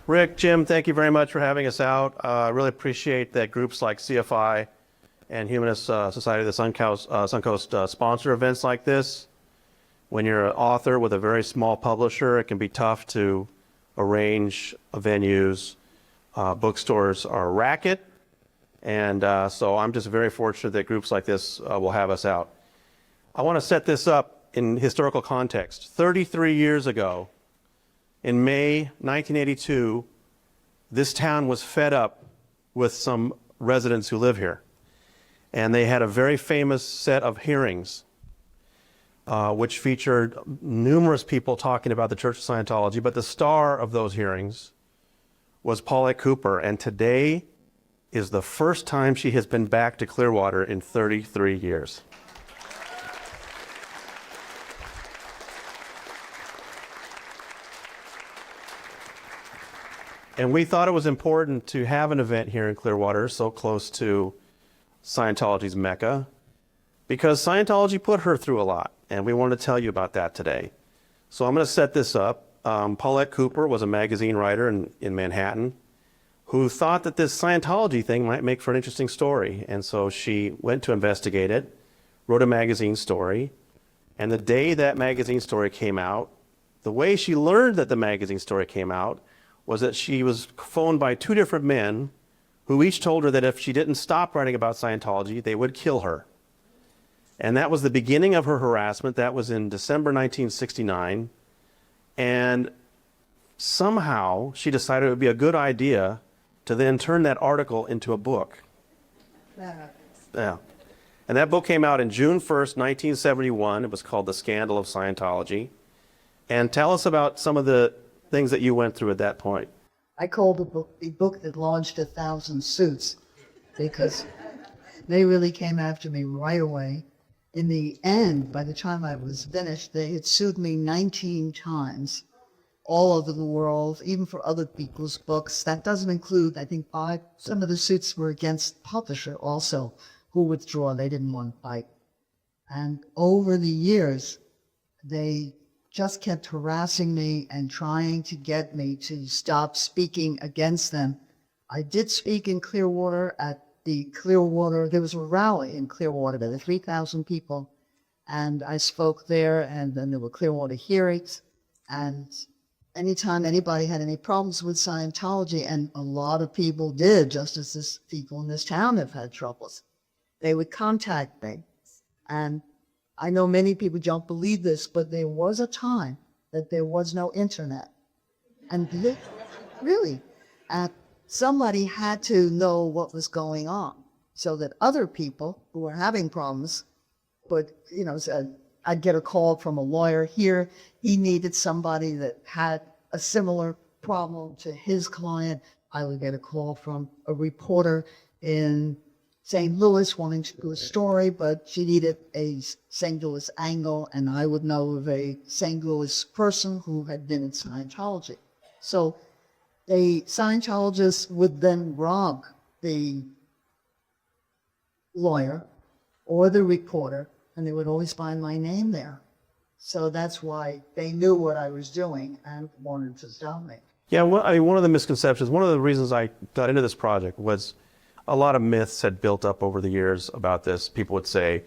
Rick, Jim, thank you very much for having us out. I really appreciate that groups like CFI and Humanist Society of the Suncoast sponsor events like this. When you're an author with a very small publisher, it can be tough to arrange venues. Bookstores are a racket, and so I'm just very fortunate that groups like this will have us out. I want to set this up in historical context. 33 years ago, in May 1982, this town was fed up with some residents who live here. And they had a very famous set of hearings, which featured numerous people talking about the Church of Scientology. But the star of those hearings was Paulette Cooper. And today is the first time she has been back to Clearwater in 33 years. And we thought it was important to have an event here in Clearwater, so close to Scientology's Mecca, because Scientology put her through a lot, and we wanted to tell you about that today. So I'm going to set this up. Paulette Cooper was a magazine writer in Manhattan who thought that this Scientology thing might make for an interesting story, and so she went to investigate it, wrote a magazine story, and the day that magazine story came out, the way she learned that the magazine story came out was that she was phoned by two different men who each told her that if she didn't stop writing about Scientology, they would kill her. And that was the beginning of her harassment. That was in December 1969. And somehow she decided it would be a good idea to then turn that article into a book. Yeah. And that book came out in June 1st, 1971. It was called The Scandal of Scientology. And tell us about some of the things that you went through at that point. I called the book that launched 1,000 suits because they really came after me right away. In the end, by the time I was finished, they had sued me 19 times all over the world, even for other people's books. That doesn't include, I think, 5. Some of the suits were against the publisher also, who withdrew. They didn't want to fight. And over the years, they just kept harassing me and trying to get me to stop speaking against them. I did speak in Clearwater at the Clearwater. There was a rally in Clearwater. There were 3,000 people. And I spoke there, and then there were Clearwater hearings. And anytime anybody had any problems with Scientology, and a lot of people did, just as this people in this town have had troubles, they would contact me. And I know many people don't believe this, but there was a time that there was no internet. And really, somebody had to know what was going on so that other people who were having problems would, said, I'd get a call from a lawyer here. He needed somebody that had a similar problem to his client. I would get a call from a reporter in St. Louis wanting to do a story, but she needed a St. Louis angle, and I would know of a St. Louis person who had been in Scientology. So the Scientologists would then rob the lawyer or the reporter, and they would always find my name there. So that's why they knew what I was doing and wanted to stop me. Yeah, one of the misconceptions, one of the reasons I got into this project was a lot of myths had built up over the years about this. People would say,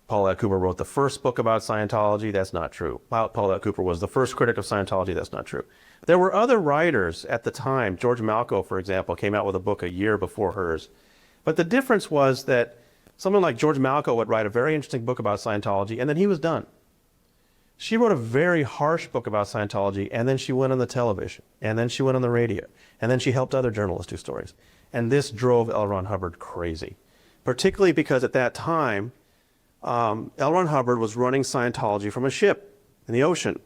Paulette Cooper wrote the first book about Scientology. That's not true. Paulette Cooper was the first critic of Scientology. That's not true. There were other writers at the time. George Malko, for example, came out with a book a year before hers. But the difference was that someone like George Malko would write a very interesting book about Scientology, and then he was done. She wrote a very harsh book about Scientology, and then she went on the television, and then she went on the radio, and then she helped other journalists do stories. And this drove L. Ron Hubbard crazy, particularly because at that time, L. Ron Hubbard was running Scientology from a ship in the ocean.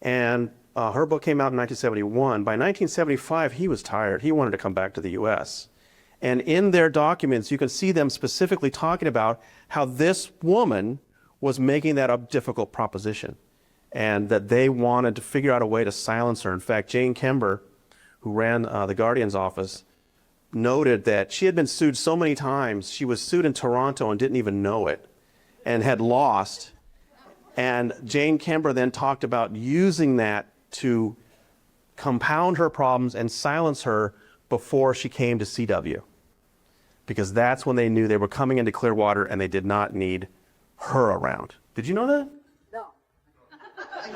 And her book came out in 1971. By 1975, he was tired. He wanted to come back to the U.S. And in their documents, you can see them specifically talking about how this woman was making that a difficult proposition and that they wanted to figure out a way to silence her. In fact, Jane Kember, who ran the Guardian's office, noted that she had been sued so many times. She was sued in Toronto and didn't even know it and had lost. And Jane Kember then talked about using that to compound her problems and silence her before she came to CW. Because that's when they knew they were coming into Clearwater and they did not need her around. Did you know that? No. I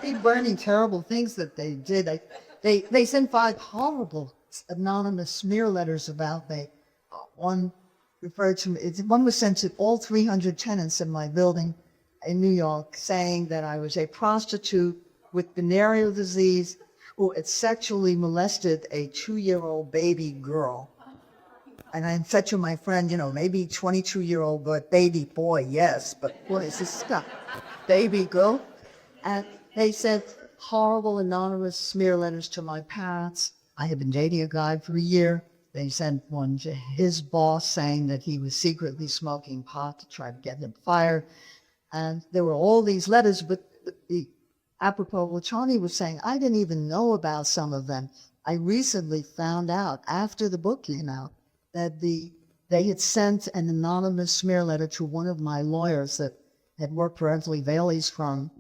keep learning terrible things that they did. They sent 5 horrible anonymous smear letters about me. One referred to me, one was sent to all 300 tenants in my building in New York, saying that I was a prostitute with venereal disease who had sexually molested a 2-year-old baby girl. And I said to my friend, you know, maybe 22-year-old, but baby boy, yes, but what is this stuff? Baby girl? And they sent horrible anonymous smear letters to my parents. I had been dating a guy for a year. They sent one to his boss saying that he was secretly smoking pot to try to get him fired. And there were all these letters, but apropos what Charlie was saying, I didn't even know about some of them. I recently found out, after the book came out, that they had sent an anonymous smear letter to one of my lawyers that had worked for Anthony Bailey's firm.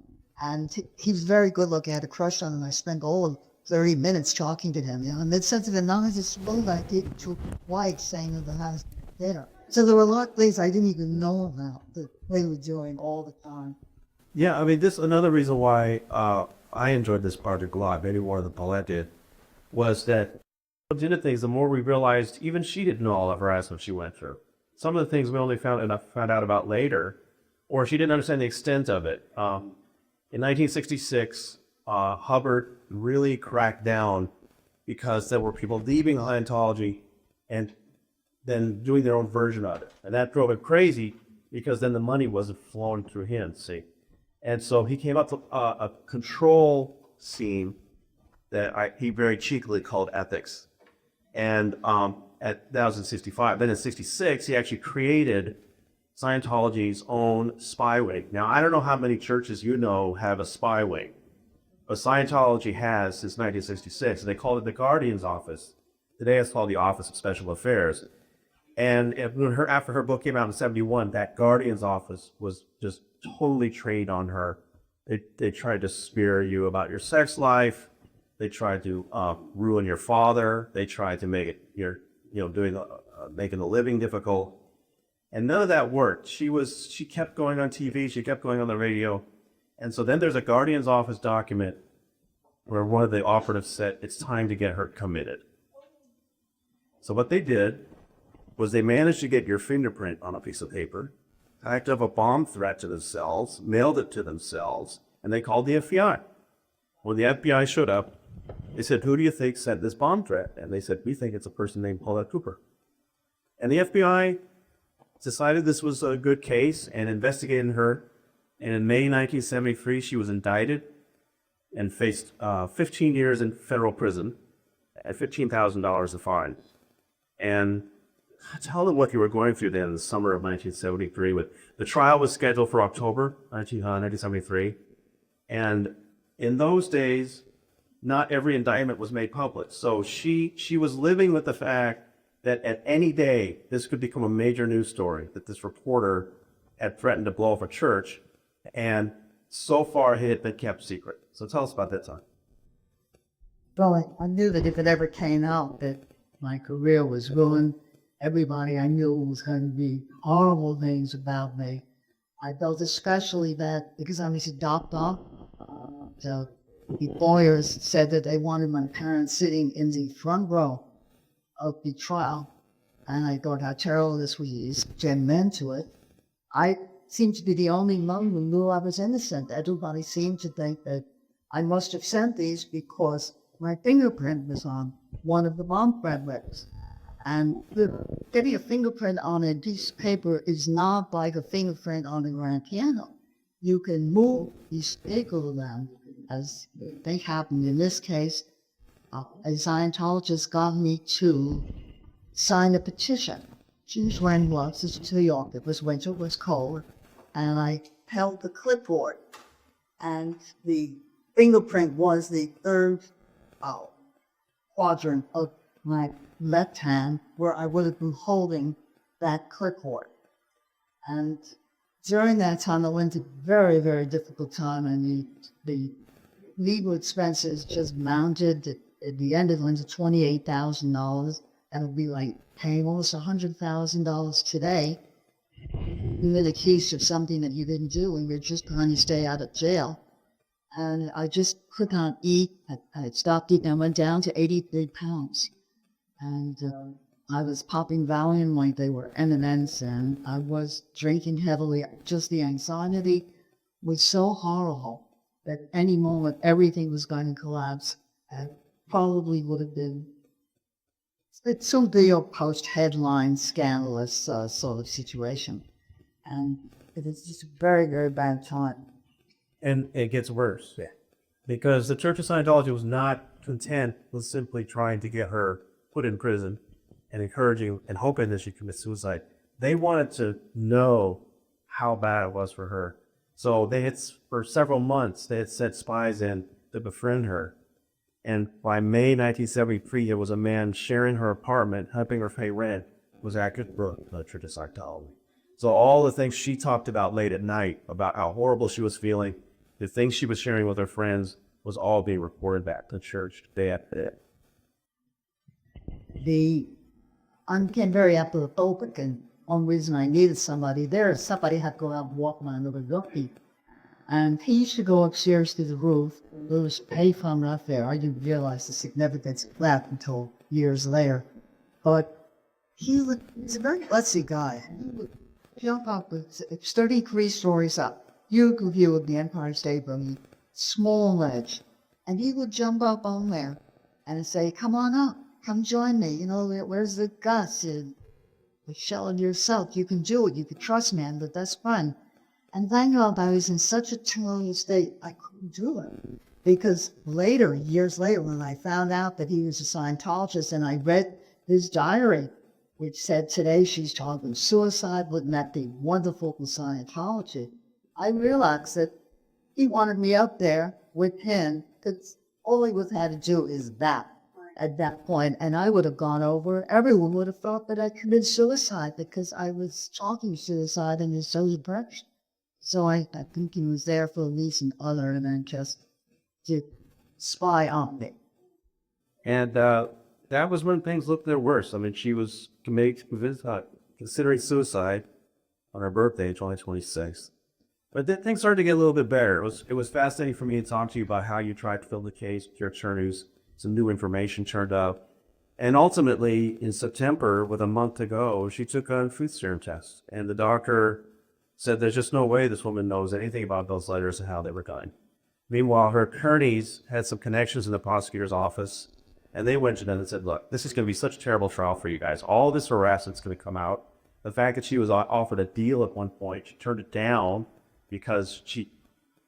And he was very good looking. I had a crush on him. I spent all of 30 minutes talking to him, you know, and they sent an anonymous letter I did to White saying that the house dinner. So there were a lot of things I didn't even know about that they were doing all the time. Yeah, I mean, this another reason why I enjoyed this project a lot, maybe more than Paulette did, was that into things, the more we realized even she didn't know all the harassment she went through. Some of the things we only found out about later, or she didn't understand the extent of it. In 1966, Hubbard really cracked down because there were people leaving Scientology and then doing their own version of it. And that drove him crazy because then the money wasn't flowing through him, see. And so he came up with a control scheme that he very cheekily called ethics. And that was in 65. Then in 66, he actually created Scientology's own spy wing. Now, I don't know how many churches you know have a spy wing, but Scientology has since 1966, and they called it the Guardian's Office. Today it's called the Office of Special Affairs. And after her book came out in 71, that Guardian's Office was just totally trained on her. They tried to smear you about your sex life. They tried to ruin your father. They tried to make it making the living difficult. And none of that worked. She kept going on TV. She kept going on the radio. And so then there's a Guardian's Office document where one of the operatives said, it's time to get her committed. So what they did was they managed to get your fingerprint on a piece of paper, typed up a bomb threat to themselves, mailed it to themselves, and they called the FBI. When the FBI showed up, they said, who do you think sent this bomb threat? And they said, we think it's a person named Paulette Cooper. And the FBI decided this was a good case and investigated her. And in May 1973, she was indicted and faced 15 years in federal prison at $15,000 a fine. And tell them what you were going through then in the summer of 1973. The trial was scheduled for October 1973. And in those days, not every indictment was made public. So she was living with the fact that at any day, this could become a major news story, that this reporter had threatened to blow up a church, and so far it had been kept secret. So tell us about that time. Well, I knew that if it ever came out that my career was ruined, everybody I knew was going to be horrible things about me. I felt especially that because I was a doctor, the lawyers said that they wanted my parents sitting in the front row of the trial. And I thought how terrible this was, Jim meant to it. I seemed to be the only one who knew I was innocent. Everybody seemed to think that I must have sent these because my fingerprint was on one of the bomb threat letters. And getting a fingerprint on a piece of paper is not like a fingerprint on a grand piano. You can move the speaker around, as they happened in this case. A Scientologist got me to sign a petition. She was wearing gloves. This was New York. It was winter. It was cold. And I held the clipboard. And the fingerprint was the third quadrant of my left hand, where I would have been holding that clipboard. And during that time, I went through a very, very difficult time. And the legal expenses just mounted. At the end, it went to $28,000. That'll be like paying almost $100,000 today. You've been accused of something that you didn't do, and you're just trying to stay out of jail. And I just could not eat. I had stopped eating. I went down to 83 pounds. And I was popping Valium like they were M&Ms, and I was drinking heavily. Just the anxiety was so horrible that any moment everything was going to collapse, and probably would have been, it's so be a post-headline scandalous sort of situation. And it is just a very, very bad time. And it gets worse. Because the Church of Scientology was not content with simply trying to get her put in prison and encouraging and hoping that she commits suicide. They wanted to know how bad it was for her. So they had, for several months, they had sent spies in to befriend her. And by May 1973, it was a man sharing her apartment, helping her pay rent, was actually the Church of Scientology. So all the things she talked about late at night, about how horrible she was feeling, the things she was sharing with her friends, was all being reported back to the church day after day. I became very apoplectic, and one reason I needed somebody had to go out and walk my little doggy. And he used to go upstairs to the roof. There was a payphone up there. I didn't realize the significance of that until years later. But he's a very gutsy guy. He would jump up, it's 33 stories up, huge view of the Empire State Building, small ledge. And he would jump up on there and say, come on up, come join me. You know, where's the guts? You're shelling yourself. You can do it. You can trust me, but that's fun. And thank God I was in such a terrible state, I couldn't do it. Because later, years later, when I found out that he was a Scientologist and I read his diary, which said today she's talking suicide, wouldn't that be wonderful for Scientology? I realized that he wanted me up there with him, because all he would have had to do is that at that point, and I would have gone over. Everyone would have thought that I committed suicide because I was talking suicide and was so depressed. So I think he was there for a reason other than just to spy on me. And that was when things looked their worst. I mean, she was considering suicide on her birthday, July 26th. But then things started to get a little bit better. It was fascinating for me to talk to you about how you tried to fill the case with your attorneys. Some new information turned up. And ultimately, in September, with a month to go, she took a food serum test. And the doctor said there's just no way this woman knows anything about those letters and how they were done. Meanwhile, her attorneys had some connections in the prosecutor's office, and they went to them and said, look, this is going to be such a terrible trial for you guys. All this harassment's going to come out. The fact that she was offered a deal at one point, she turned it down because she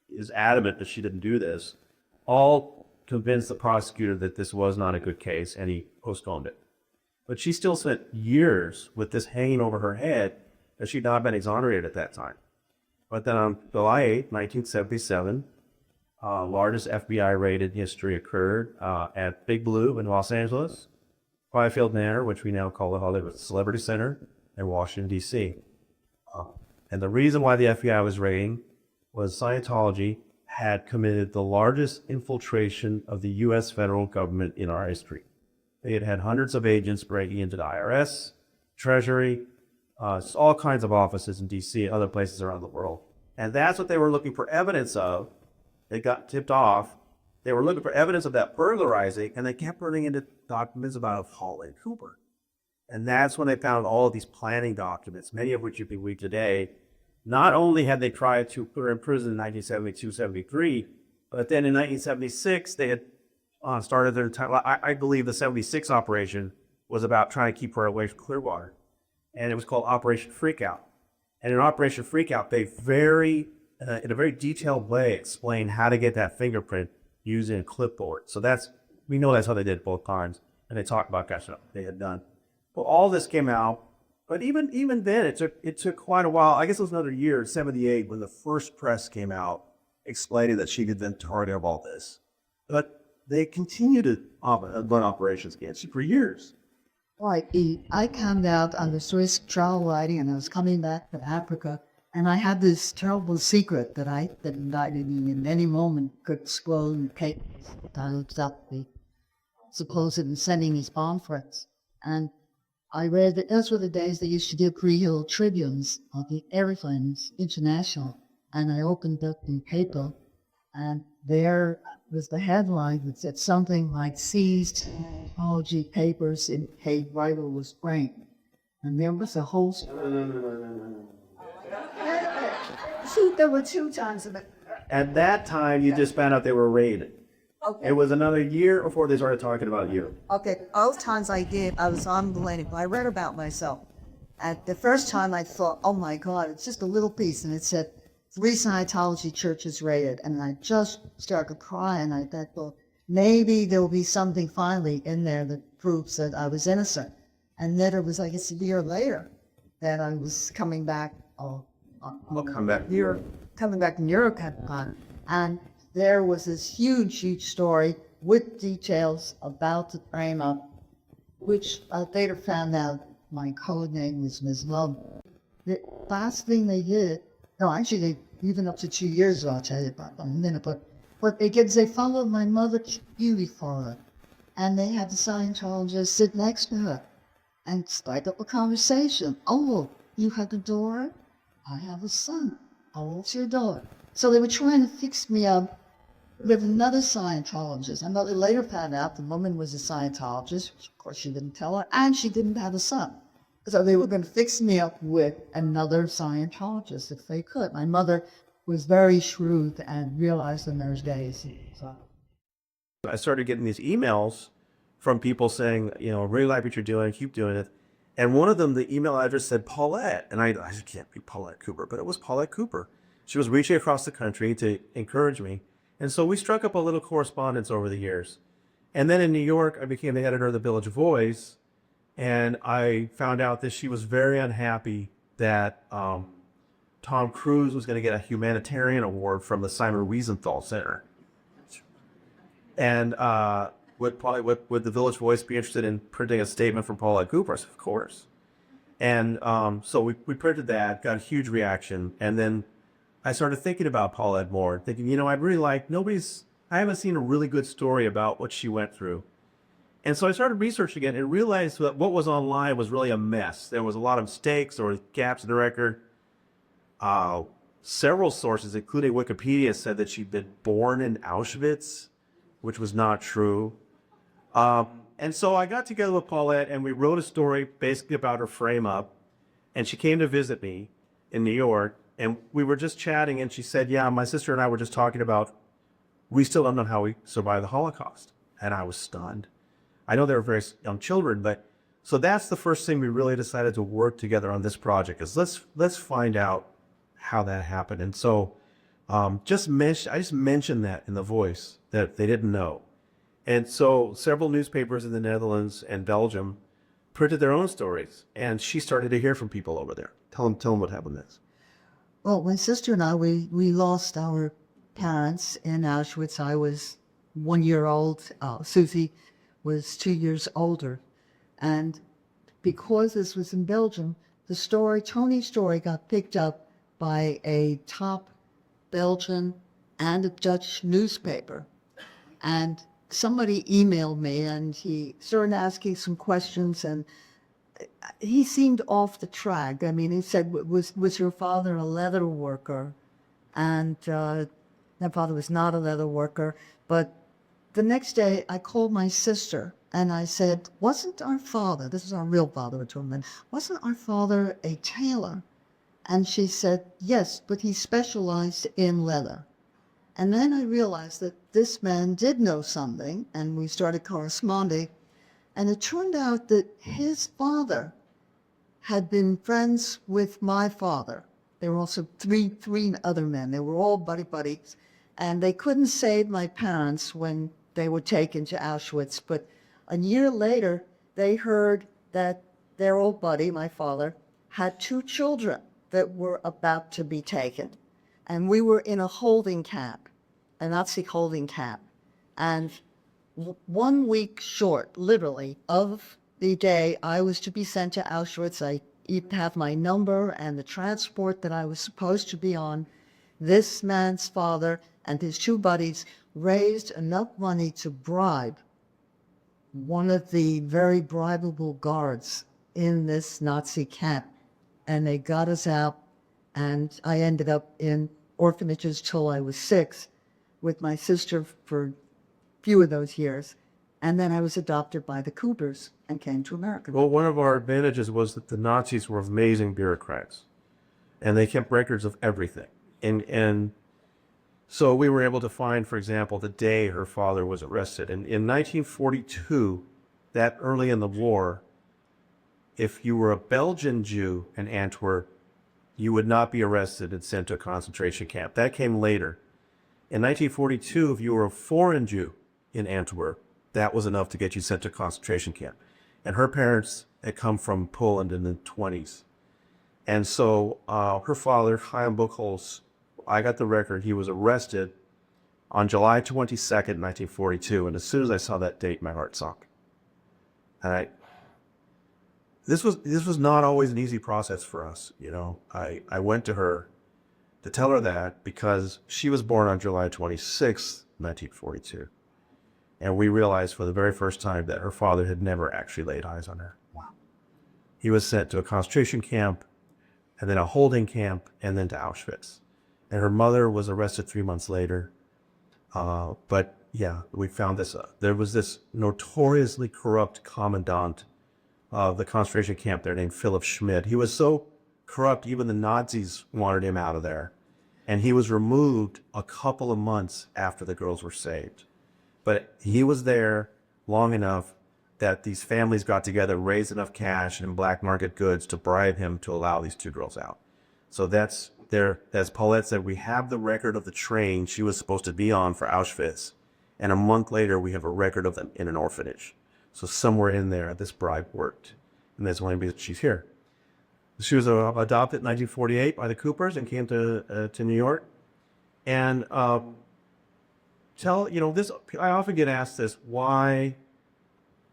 is adamant that she didn't do this, all convinced the prosecutor that this was not a good case, and he postponed it. But she still spent years with this hanging over her head, as she'd not been exonerated at that time. But then on July 8, 1977, largest FBI raid in history occurred at Big Blue in Los Angeles, Fifield Manor, which we now call the Hollywood Celebrity Center, in Washington, D.C. And the reason why the FBI was raiding was Scientology had committed the largest infiltration of the U.S. federal government in our history. They had had hundreds of agents breaking into the IRS, Treasury, all kinds of offices in D.C. and other places around the world. And that's what they were looking for evidence of. They got tipped off. They were looking for evidence of that burglarizing, and they kept running into documents about Hall and Cooper. And that's when they found all of these planning documents, many of which you can read today. Not only had they tried to put her in prison in 1972-73, but then in 1976, they had started their entire, I believe the 76 operation was about trying to keep her away from Clearwater. And it was called Operation Freakout. And in Operation Freakout, they in a very detailed way, explained how to get that fingerprint using a clipboard. So we know that's how they did it both times. And they talked about, gosh, what they had done. Well, all this came out, but even then, it took quite a while. I guess it was another year, 78, when the first press came out explaining that she had been target of all this. But they continued to run operations against you for years. Right. I came out on the Swiss trial writing, and I was coming back from Africa, And I had this terrible secret that I in any moment could disclose in papers that I was up the supposed sending these pamphlets. And I read that those were the days they used to do pre-hill tribunes of the airplanes, international. And I opened up the paper, and there was the headline that said something like seized Scientology papers in a rival was brain. And there was a whole there were 2 times of it. At that time, you just found out they were raided. Okay. It was another year before they started talking about you. Okay, both times I did, I was unbelievable. I read about myself. At the first time I thought, oh my God, it's just a little piece. And it said, 3 Scientology churches raided. And I just started crying. I thought, well, maybe there will be something finally in there that proves that I was innocent. And then it was, I guess, a year later that I was coming back. I'll come back. Coming back in Europe, and there was this huge story with details about the frame up, which I later found out my code name was Ms. Love. The last thing they did, no, actually, they, even up to 2 years, I'll tell you about in a minute, but what they did is they followed my mother's beauty parlor, and they had the Scientologist sit next to her and start up a conversation. Oh, you have a daughter? I have a son. How old's your daughter? So they were trying to fix me up with another Scientologist. And they later found out the woman was a Scientologist, which of course she didn't tell her, and she didn't have a son. So they were going to fix me up with another Scientologist if they could. My mother was very shrewd and realized in those days. So. I started getting these emails from people saying, you know, really like what you're doing, keep doing it. And one of them, the email address said Paulette. And I just can't be Paulette Cooper, but it was Paulette Cooper. She was reaching across the country to encourage me. And so we struck up a little correspondence over the years. And then in New York, I became the editor of the Village Voice. And I found out that she was very unhappy that Tom Cruise was going to get a humanitarian award from the Simon Wiesenthal Center. And would the Village Voice be interested in printing a statement from Paulette Cooper? I said, of course. And so we printed that, got a huge reaction. And then I started thinking about Paulette more, thinking, you know, I'd really like, I haven't seen a really good story about what she went through. And so I started researching it and realized that what was online was really a mess. There was a lot of mistakes or gaps in the record. Several sources, including Wikipedia, said that she'd been born in Auschwitz, which was not true. And so I got together with Paulette and we wrote a story basically about her frame up. And she came to visit me in New York and we were just chatting and she said, yeah, my sister and I were just talking about, we still don't know how we survived the Holocaust. And I was stunned. I know they were very young children, but so that's the first thing we really decided to work together on this project is let's find out how that happened. And so I just mentioned that in the voice that they didn't know. And so several newspapers in the Netherlands and Belgium printed their own stories, and she started to hear from people over there. Tell them what happened next. Well, my sister and I, we lost our parents in Auschwitz. I was 1 year old. Susie was 2 years older. And because this was in Belgium, Tony's story got picked up by a top Belgian and a Dutch newspaper. And somebody emailed me and he started asking some questions and he seemed off the track. I mean, he said, was your father a leather worker? And my father was not a leather worker. But the next day I called my sister and I said, wasn't our father, this is our real father, wasn't our father a tailor? And she said, yes, but he specialized in leather. And then I realized that this man did know something, and we started corresponding. And it turned out that his father had been friends with my father. There were also three other men. They were all buddies. And they couldn't save my parents when they were taken to Auschwitz. But a year later, they heard that their old buddy, my father, had 2 children that were about to be taken. And we were in a holding camp, a Nazi holding camp. And 1 week short, literally, of the day I was to be sent to Auschwitz, I have my number and the transport that I was supposed to be on. This man's father and his two buddies raised enough money to bribe one of the very bribable guards in this Nazi camp. And they got us out, and I ended up in orphanages till I was 6 with my sister for a few of those years. And then I was adopted by the Coopers and came to America. Well, one of our advantages was that the Nazis were amazing bureaucrats, and they kept records of everything. And so we were able to find, for example, the day her father was arrested. And in 1942, that early in the war, if you were a Belgian Jew in Antwerp, you would not be arrested and sent to a concentration camp. That came later. In 1942, if you were a foreign Jew in Antwerp, that was enough to get you sent to a concentration camp. And her parents had come from Poland in the 20s. And so her father, Chaim Buchholz, I got the record, he was arrested on July 22nd, 1942. And as soon as I saw that date, my heart sunk. And this was not always an easy process for us. You know, I went to her to tell her that because she was born on July 26th, 1942. And we realized for the very first time that her father had never actually laid eyes on her. Wow. He was sent to a concentration camp, and then a holding camp, and then to Auschwitz. And her mother was arrested 3 months later. But yeah, we found this. There was this notoriously corrupt commandant of the concentration camp there named Philip Schmidt. He was so corrupt, even the Nazis wanted him out of there. And he was removed a couple of months after the girls were saved. But he was there long enough that these families got together, raised enough cash and black market goods to bribe him to allow these two girls out. So that's there. As Paulette said, we have the record of the train she was supposed to be on for Auschwitz. And a month later, we have a record of them in an orphanage. So somewhere in there, this bribe worked. And that's one reason she's here. She was adopted in 1948 by the Coopers and came to New York. And I often get asked this, why,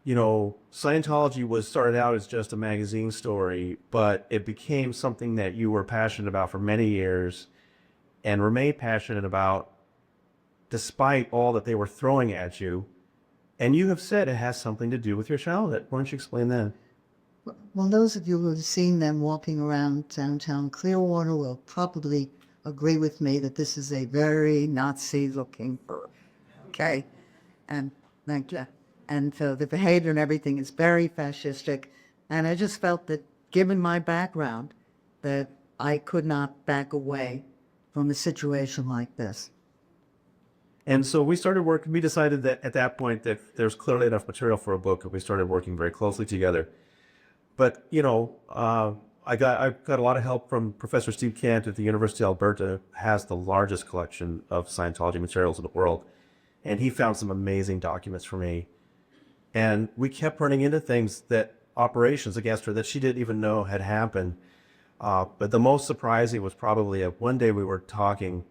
Scientology started out as just a magazine story, but it became something that you were passionate about for many years and remained passionate about despite all that they were throwing at you. And you have said it has something to do with your childhood. Why don't you explain that? Well, those of you who have seen them walking around downtown Clearwater will probably agree with me that this is a very Nazi-looking bird. Okay, and so the behavior and everything is very fascistic, and I just felt that, given my background, that I could not back away from a situation like this. And so we started working. We decided that at that point that there's clearly enough material for a book, and we started working very closely together. But I got a lot of help from Professor Steve Kent at the University of Alberta, has the largest collection of Scientology materials in the world. And he found some amazing documents for me. And we kept running into things operations against her that she didn't even know had happened. But the most surprising was probably one day we were talking,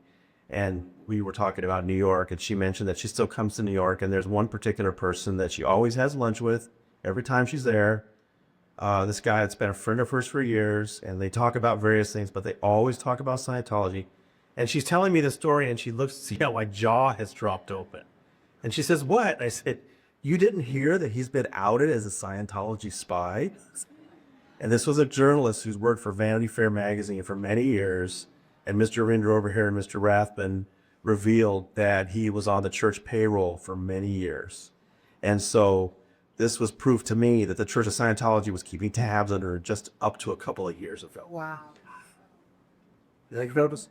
and we were talking about New York, and she mentioned that she still comes to New York, and there's one particular person that she always has lunch with every time she's there. This guy that's been a friend of hers for years, and they talk about various things, but they always talk about Scientology. And she's telling me the story, and she looks to see how my jaw has dropped open. And she says, "What?" And I said, "You didn't hear that he's been outed as a Scientology spy?" And this was a journalist who's worked for Vanity Fair magazine for many years. And Mr. Rinder over here and Mr. Rathbun revealed that he was on the church payroll for many years. And so this was proof to me that the Church of Scientology was keeping tabs on her just up to a couple of years ago. Wow. Did you notice?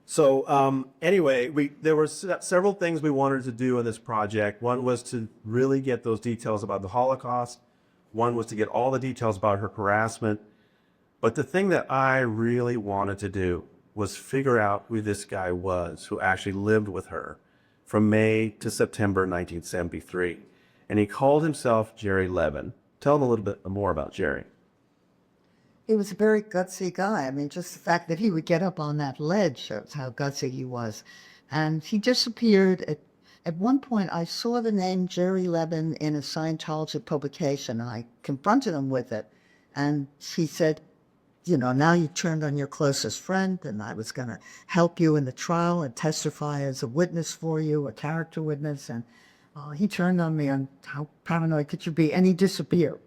So anyway, there were several things we wanted to do in this project. One was to really get those details about the Holocaust. One was to get all the details about her harassment. But the thing that I really wanted to do was figure out who this guy was who actually lived with her from May to September 1973. And he called himself Jerry Levin. Tell them a little bit more about Jerry. He was a very gutsy guy. I mean, just the fact that he would get up on that ledge shows how gutsy he was. And he disappeared. At one point, I saw the name Jerry Levin in a Scientology publication, and I confronted him with it. And she said, you know, now you turned on your closest friend, and I was going to help you in the trial and testify as a witness for you, a character witness. And he turned on me on how paranoid could you be, and he disappeared.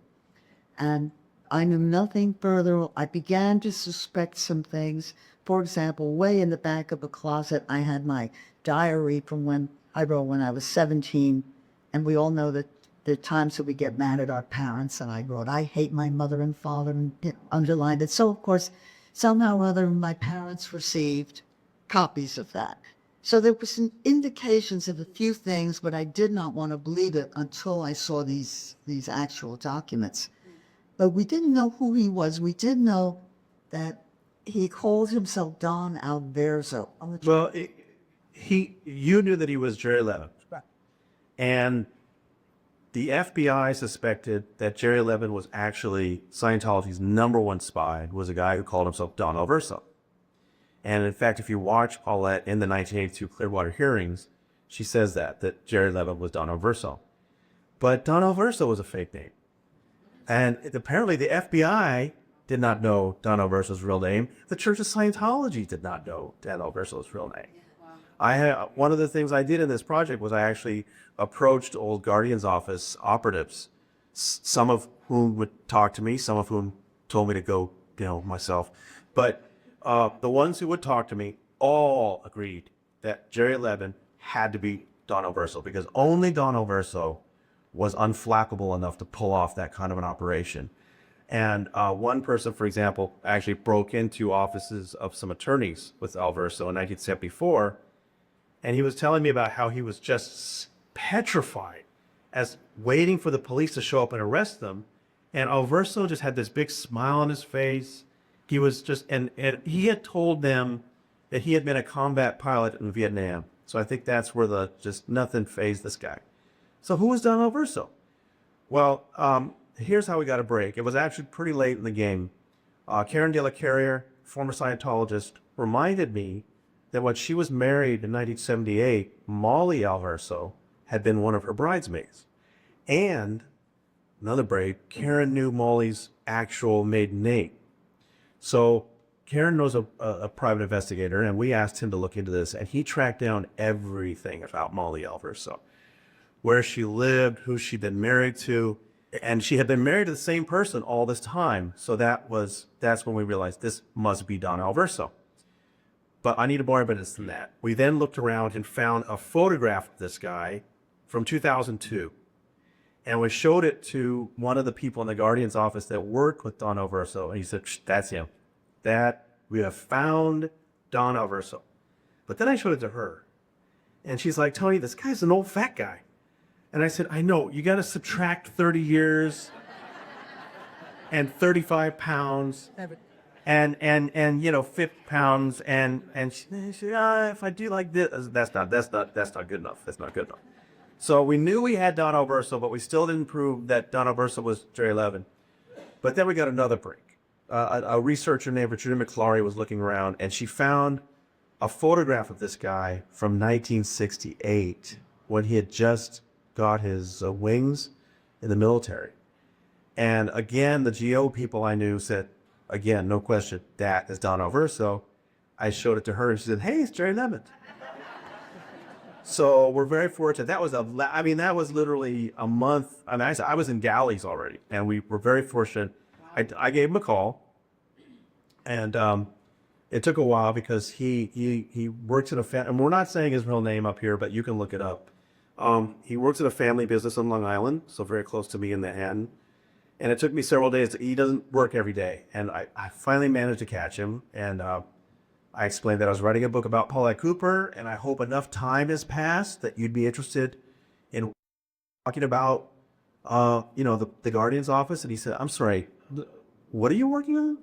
And I knew nothing further. I began to suspect some things. For example, way in the back of the closet, I had my diary from when I wrote when I was 17. And we all know that there are times that we get mad at our parents. And I wrote, I hate my mother and father, and underlined it. So, of course, somehow or other, my parents received copies of that. So there was some indications of a few things, but I did not want to believe it until I saw these actual documents. But we didn't know who he was. We did know that he called himself Don Alverso. Well, you knew that he was Jerry Levin. Right. And the FBI suspected that Jerry Levin was actually Scientology's #1 spy, was a guy who called himself Don Alverso. And in fact, if you watch Paulette in the 1982 Clearwater hearings, she says that Jerry Levin was Don Alverso. But Don Alverso was a fake name. And apparently the FBI did not know Don Alverso's real name. The Church of Scientology did not know Don Alverso's real name. One of the things I did in this project was I actually approached old Guardian's office operatives, some of whom would talk to me, some of whom told me to go, myself. But the ones who would talk to me all agreed that Jerry Levin had to be Don Alverso, because only Don Alverso was unflappable enough to pull off that kind of an operation. And one person, for example, actually broke into offices of some attorneys with Alverso in 1974, and he was telling me about how he was just petrified as waiting for the police to show up and arrest them. And Alverso just had this big smile on his face. He was just, and he had told them that he had been a combat pilot in Vietnam. So I think that's where just nothing fazed this guy. So who was Don Alverso? Well, here's how we got a break. It was actually pretty late in the game. Karen De La Carriere, former Scientologist, reminded me that when she was married in 1978, Molly Alverso had been one of her bridesmaids. And another break, Karen knew Molly's actual maiden name. So Karen knows a private investigator, and we asked him to look into this, and he tracked down everything about Molly Alverso. Where she lived, who she'd been married to, and she had been married to the same person all this time. So that's when we realized this must be Don Alverso. But I need more evidence than that. We then looked around and found a photograph of this guy from 2002. And we showed it to one of the people in the Guardian's office that worked with Don Alverso. And he said, that's him. We have found Don Alverso. But then I showed it to her. And she's like, Tony, this guy's an old fat guy. And I said, I know, you got to subtract 30 years and 35 pounds and 50 pounds. And she said, if I do like this, that's not good enough. That's not good enough. So we knew we had Don Alverso, but we still didn't prove that Don Alverso was Jerry Levin. But then we got another break. A researcher named Virginia McClary was looking around, and she found a photograph of this guy from 1968 when he had just got his wings in the military. And again, the GO people I knew said, again, no question, that is Don Alverso. I showed it to her, and she said, hey, it's Jerry Levin. So we're very fortunate. That was literally a month. I was in galleys already, and we were very fortunate. I gave him a call, and it took a while because he works in a family, and we're not saying his real name up here, but you can look it up. He works in a family business on Long Island, so very close to me in Manhattan. And it took me several days. He doesn't work every day, and I finally managed to catch him, and I explained that I was writing a book about Paulette Cooper, and I hope enough time has passed that you'd be interested in talking about, the Guardian's office. And he said, I'm sorry, what are you working on?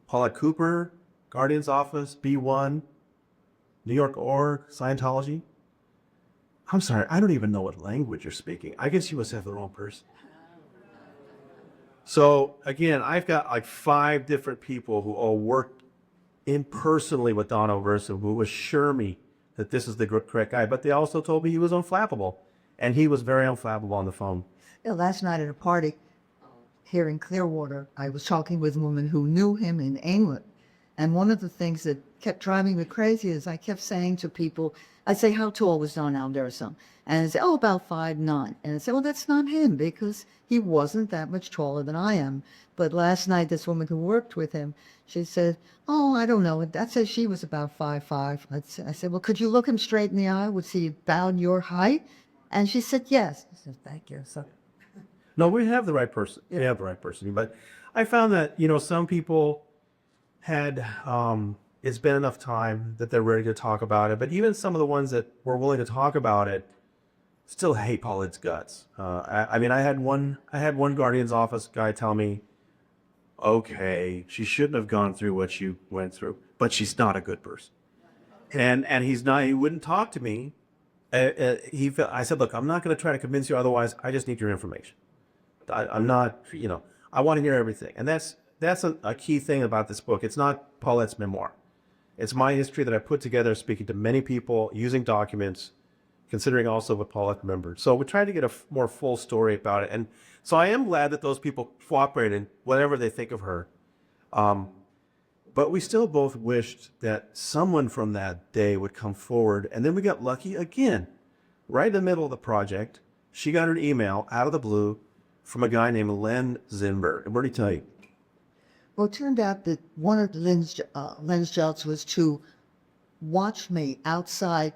Paulette Cooper, Guardian's office, B1, New York org, Scientology. I'm sorry, I don't even know what language you're speaking. I guess you must have the wrong person. So again, I've got like 5 different people who all worked impersonally with Don Alverso who assure me that this is the correct guy, but they also told me he was unflappable, and he was very unflappable on the phone. Last night at a party, here in Clearwater, I was talking with a woman who knew him in England. And one of the things that kept driving me crazy is I kept saying to people, I'd say, how tall was Don Alderson? And I'd say, oh, about 5'9". And I'd say, well, that's not him because he wasn't that much taller than I am. But last night, this woman who worked with him, she said, oh, I don't know. That says she was about 5'5". I said, well, could you look him straight in the eye? Was he about your height? And she said, yes. I said, thank you. So, No, we have the right person. We have the right person. But I found that, some people had, it's been enough time that they're ready to talk about it. But even some of the ones that were willing to talk about it still hate Paulette's guts. I mean, I had one Guardian's office guy tell me, okay, she shouldn't have gone through what she went through, but she's not a good person. And he wouldn't talk to me. I said, look, I'm not going to try to convince you otherwise. I just need your information. I'm not, I want to hear everything. And that's a key thing about this book. It's not Paulette's memoir. It's my history that I put together, speaking to many people, using documents, considering also what Paulette remembered. So we tried to get a more full story about it. And so I am glad that those people cooperated, whatever they think of her. But we still both wished that someone from that day would come forward. And then we got lucky again. Right in the middle of the project, she got an email out of the blue from a guy named Len Zinberg. And what did he tell you? well, it turned out that one of Len's jobs was to watch me outside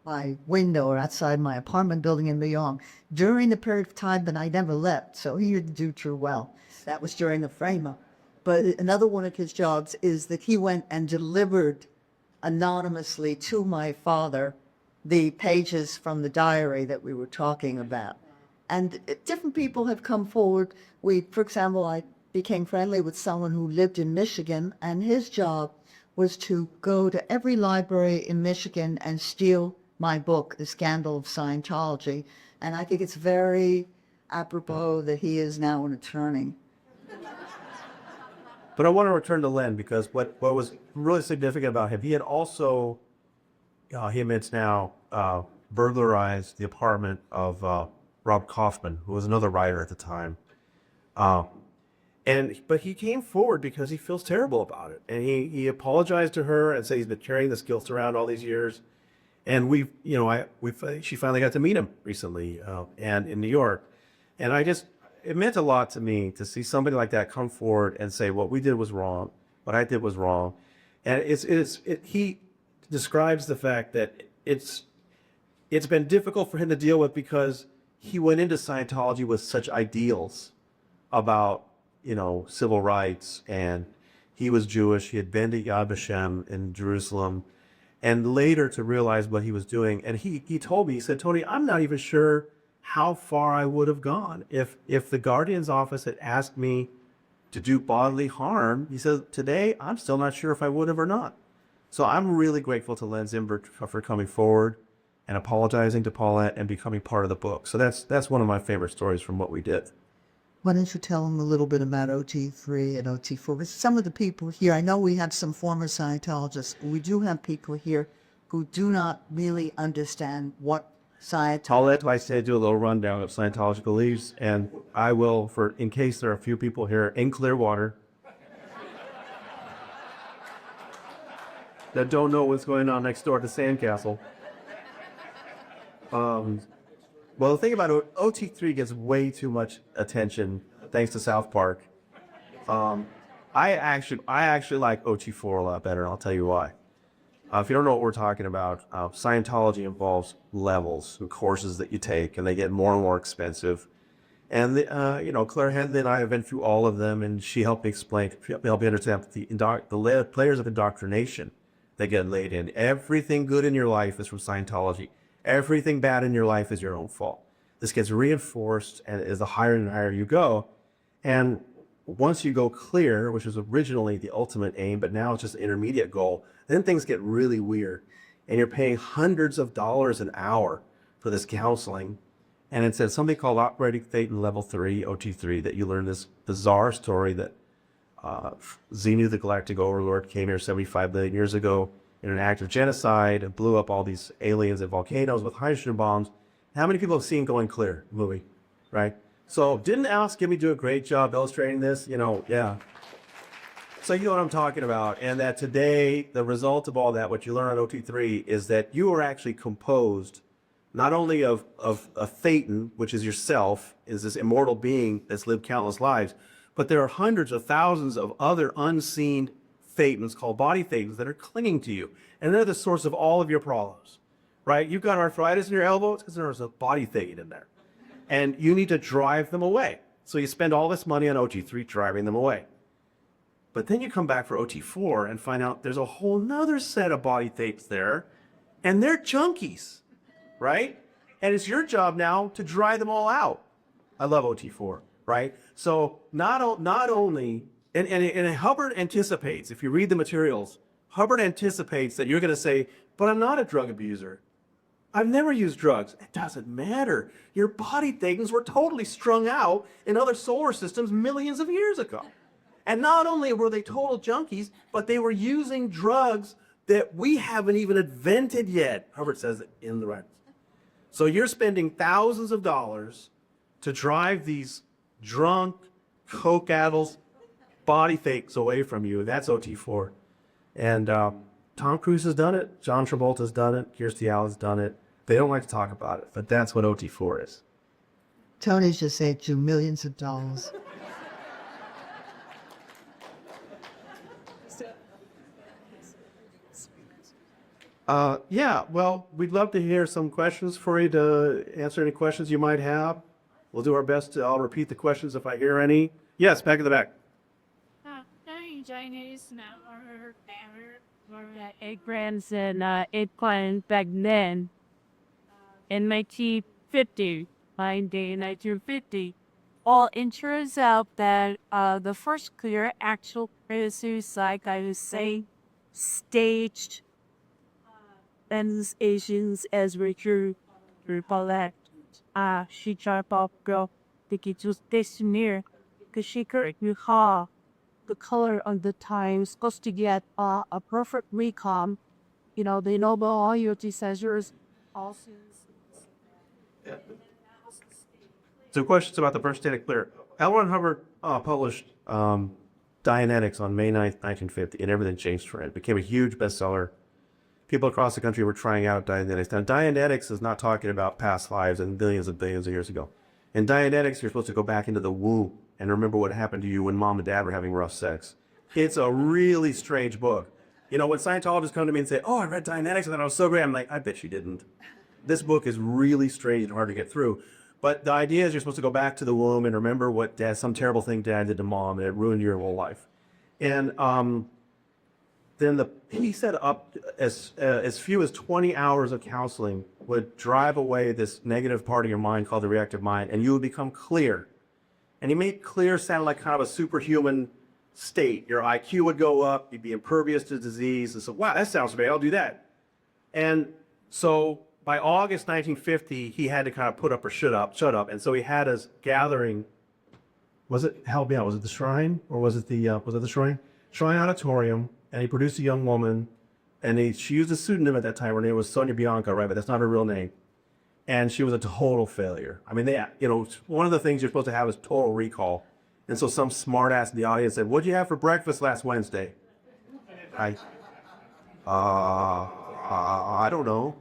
my window or outside my apartment building in New York during the period of time that I never left. So he didn't do too well. That was during the frame-up. But another one of his jobs is that he went and delivered anonymously to my father the pages from the diary that we were talking about. And different people have come forward. For example, I became friendly with someone who lived in Michigan, and his job was to go to every library in Michigan and steal my book, The Scandal of Scientology. And I think it's very apropos that he is now an attorney. But I want to return to Len because what was really significant about him, he had also, he admits now, burglarized the apartment of Rob Kaufman, who was another writer at the time. But he came forward because he feels terrible about it. And he apologized to her and said he's been carrying this guilt around all these years. And she finally got to meet him recently and in New York. And it meant a lot to me to see somebody like that come forward and say, what we did was wrong, what I did was wrong. And he describes the fact that it's been difficult for him to deal with because he went into Scientology with such ideals about, civil rights, and he was Jewish. He had been to Yad Vashem in Jerusalem, and later to realize what he was doing. And he told me, he said, Tony, I'm not even sure how far I would have gone if the Guardian's office had asked me to do bodily harm. He says, today, I'm still not sure if I would have or not. So I'm really grateful to Len Zinberg for coming forward and apologizing to Paulette and becoming part of the book. So that's one of my favorite stories from what we did. Why don't you tell them a little bit about OT3 and OT4? Because some of the people here, I know we have some former Scientologists, but we do have people here who do not really understand what Scientology. Paulette likes to do a little rundown of Scientology beliefs, and I will, in case there are a few people here in Clearwater that don't know what's going on next door to Sandcastle. Well, the thing about OT3 gets way too much attention thanks to South Park. I actually like OT4 a lot better, and I'll tell you why. If you don't know what we're talking about, Scientology involves levels and courses that you take, and they get more and more expensive. And Claire Henley and I have been through all of them, and she helped me understand that the layers of indoctrination that get laid in. Everything good in your life is from Scientology. Everything bad in your life is your own fault. This gets reinforced and as the higher and higher you go. And once you go clear, which was originally the ultimate aim, but now it's just an intermediate goal, then things get really weird. And you're paying hundreds of dollars an hour for this counseling. And it says something called Operating Fate in Level 3, OT3, that you learn this bizarre story that Xenu, the Galactic Overlord, came here 75 million years ago in an act of genocide and blew up all these aliens and volcanoes with hydrogen bombs. How many people have seen Going Clear movie, right? So didn't Alice Gibby do a great job illustrating this? Yeah. So you know what I'm talking about. And that today, the result of all that, what you learn on OT3, is that you are actually composed not only of a Thetan, which is yourself, is this immortal being that's lived countless lives, but there are hundreds of thousands of other unseen Thetans called body Thetans that are clinging to you. And they're the source of all of your problems, right? You've got arthritis in your elbow, it's because there's a body Thetan in there. And you need to drive them away. So you spend all this money on OT3 driving them away. But then you come back for OT4 and find out there's a whole nother set of body Thetans there, and they're junkies, right? And it's your job now to drive them all out. I love OT4, right? So not only, and Hubbard anticipates, if you read the materials, Hubbard anticipates that you're going to say, but I'm not a drug abuser. I've never used drugs. It doesn't matter. Your body Thetans were totally strung out in other solar systems millions of years ago. And not only were they total junkies, but they were using drugs that we haven't even invented yet. Hubbard says it in the records. So you're spending thousands of dollars to drive these drunk, coke-addled body Thetans away from you. That's OT4. And Tom Cruise has done it. John Travolta's done it. Kirstie Alley's done it. They don't like to talk about it, but that's what OT4 is. Tony's just saved you millions of dollars. Yeah, well, we'd love to hear some questions for you to answer any questions you might have. We'll do our best to, I'll repeat the questions if I hear any. Yes, back in the back. Chinese now were eggplants and eggplant back then in 1950, 1950. Well, it turns out that the first clear actual suicide, I would say, staged and Asians as Richard Paulette. She jumped off girl thinking it was destiny because she couldn't recall the color of the time supposed to get a perfect recall. You know, the Nobel oil sensors also. So questions about the first data clear. L. Ron Hubbard published Dianetics on May 9th, 1950, and everything changed for it. It became a huge bestseller. People across the country were trying out Dianetics. Now, Dianetics is not talking about past lives and billions of years ago. In Dianetics, you're supposed to go back into the womb and remember what happened to you when mom and dad were having rough sex. It's a really strange book. You know, when Scientologists come to me and say, oh, I read Dianetics and then I was so great, I'm like, I bet you didn't. This book is really strange and hard to get through. But the idea is you're supposed to go back to the womb and remember what some terrible thing dad did to mom and it ruined your whole life. And then he said up as few as 20 hours of counseling would drive away this negative part of your mind called the reactive mind, and you would become clear. And he made clear sound like kind of a superhuman state. Your IQ would go up, you'd be impervious to disease. And so, wow, that sounds great, I'll do that. And so by August 1950, he had to kind of put up or shut up. And so he had us gathering, was it, help me out, was it the Shrine? Or was it the Shrine? Shrine Auditorium. And he produced a young woman, and she used a pseudonym at that time. Her name was Sonia Bianca, right? But that's not her real name. And she was a total failure. I mean, one of the things you're supposed to have is total recall. And so some smartass in the audience said, "What'd you have for breakfast last Wednesday?" I don't know.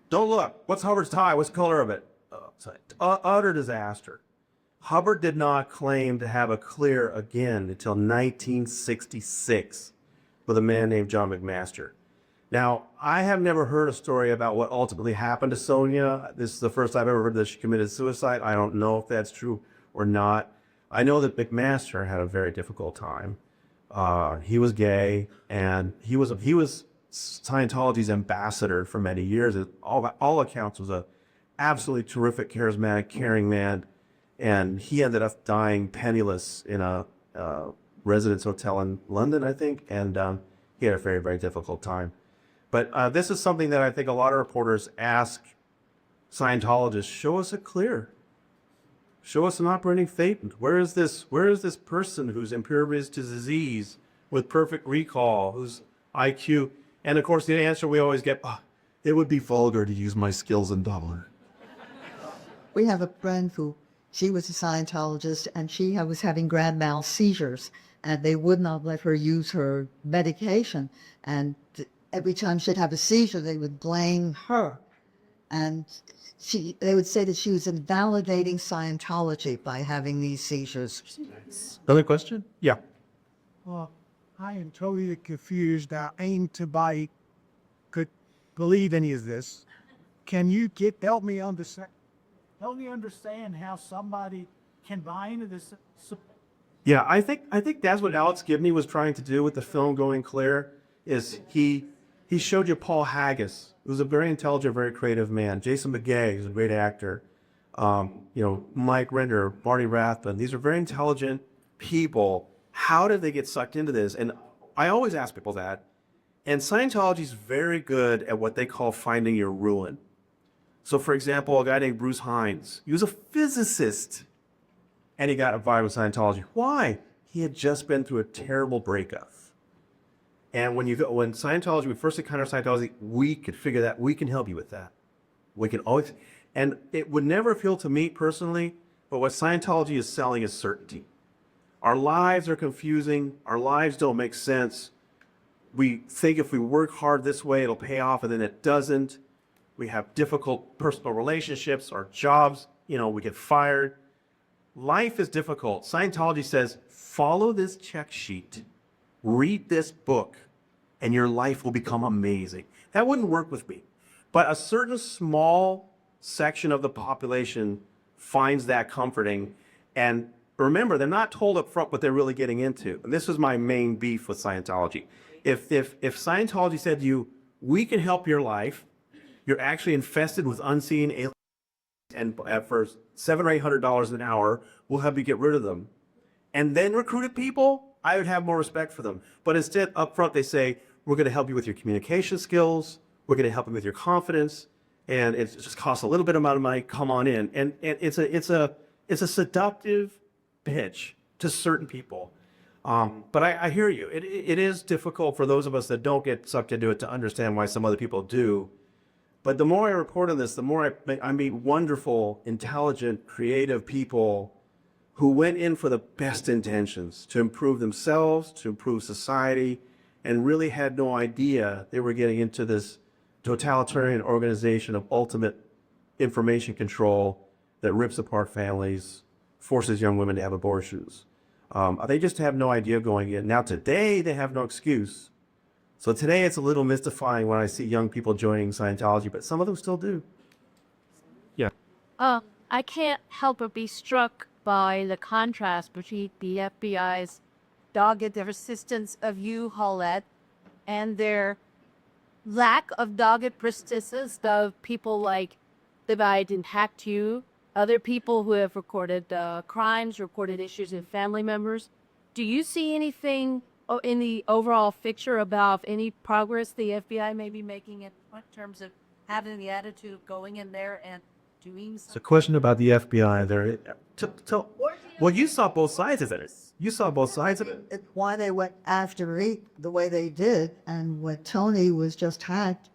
Don't look. What's Hubbard's tie? What's the color of it? Utter disaster. Hubbard did not claim to have a clear again until 1966 with a man named John McMaster. Now, I have never heard a story about what ultimately happened to Sonia. This is the first I've ever heard that she committed suicide. I don't know if that's true or not. I know that McMaster had a very difficult time. He was gay, and he was Scientology's ambassador for many years. All accounts was a absolutely terrific, charismatic, caring man. And he ended up dying penniless in a residence hotel in London, I think. And he had a very, very difficult time. But this is something that I think a lot of reporters ask Scientologists, show us a clear. Show us an operating Thetan. Where is this person who's impervious to disease with perfect recall, whose IQ? And of course, the answer we always get, it would be vulgar to use my skills in Dublin. We have a friend who She was a Scientologist, and she was having grand mal seizures, and they would not let her use her medication. And every time she'd have a seizure, they would blame her. And they would say that she was invalidating Scientology by having these seizures. Another question? Yeah. Well, I am totally confused. I aim to buy, could believe any of this. Can you help me understand? Help me understand how somebody can buy into this. Yeah, I think that's what Alex Gibney was trying to do with the film Going Clear. Is he showed you Paul Haggis, who's a very intelligent, very creative man. Jason McGay, who's a great actor. Mike Render, Marty Rathbun. These are very intelligent people. How did they get sucked into this? And I always ask people that. And Scientology is very good at what they call finding your ruin. So, for example, a guy named Bruce Hines, he was a physicist, and he got involved with Scientology. Why? He had just been through a terrible breakup. And when Scientology, we first encountered Scientology, we could figure that, we can help you with that. We can always, and it would never appeal to me personally, but what Scientology is selling is certainty. Our lives are confusing. Our lives don't make sense. We think if we work hard this way, it'll pay off, and then it doesn't. We have difficult personal relationships, our jobs, we get fired. Life is difficult. Scientology says, follow this check sheet, read this book, and your life will become amazing. That wouldn't work with me. But a certain small section of the population finds that comforting. And remember, they're not told up front what they're really getting into. And this was my main beef with Scientology. If Scientology said to you, we can help your life, you're actually infested with unseen aliens, and for $700 or $800 an hour, we'll help you get rid of them, and then recruited people, I would have more respect for them. But instead, up front, they say, we're going to help you with your communication skills, we're going to help you with your confidence, and it just costs a little bit amount of money, come on in. And it's a seductive pitch to certain people. But I hear you. It is difficult for those of us that don't get sucked into it to understand why some other people do. But the more I report on this, the more I meet wonderful, intelligent, creative people who went in for the best intentions to improve themselves, to improve society, and really had no idea they were getting into this totalitarian organization of ultimate information control that rips apart families, forces young women to have abortions. They just have no idea going in. Now today, they have no excuse. So today it's a little mystifying when I see young people joining Scientology, but some of them still do. Yeah. I can't help but be struck by the contrast between the FBI's dogged persistence of you, Paulette, and their lack of dogged persistence of people like the Biden hacked you, other people who have recorded crimes, reported issues in family members. Do you see anything in the overall picture about any progress the FBI may be making in terms of having the attitude of going in there and doing something? It's a question about the FBI. Well, you saw both sides of it. You saw both sides of it. It's why they went after me the way they did, and when Tony was just hacked,